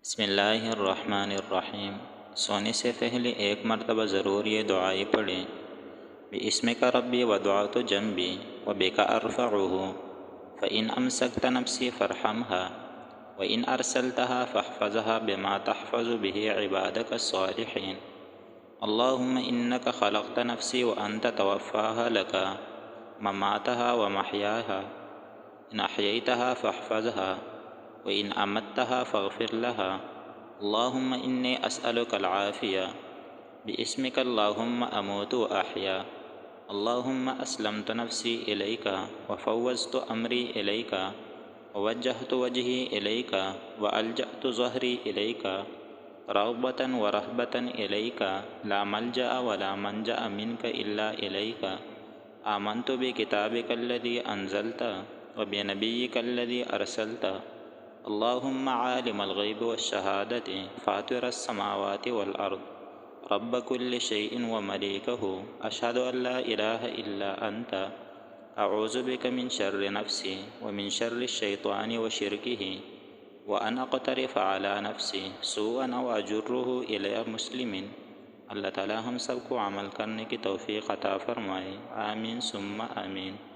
بسم اللہ الرحمن الرحیم۔ سونے سے پہلے ایک مرتبہ ضرور یہ دعائیں پڑھیں۔ بِاسْمِكَ ربی وَدُعَوْتُ جنبی وبک ارفعہ فإن امسکت نفسی فارحمها وإن ارسلتها فاحفظها بما تحفظ به عبادك الصالحین۔ اللهم إنك خلقت نفسی وأنت توفاها لك مماتها ومحیاها إن أحييتها فاحفظها وإن أمتها فاغفر لها۔ اللهم إني أسألك العافية باسمك اللهم أموت وأحيا۔ اللهم أسلمت نفسي إليك وفوضت أمري إليك ووجهت وجهي إليك وألجأت ظهري إليك رغبة ورهبة إليك لا ملجأ ولا منجأ منك إلا إليك۔ آمنت بكتابك الذي أنزلت وبنبيك الذي أرسلت۔ اللهم عالم الغيب والشهادة فاطر السماوات والأرض رب كل شيء ومليكه أشهد أن لا إله إلا أنت أعوذ بك من شر نفسي ومن شر الشيطان وشركه وأن أقترف على نفسي سوءا أو أجره إلى مسلم۔ اللہ تعالی ہم سب کو عمل کرنے کی توفیق عطا فرمائے، آمین ثم آمین۔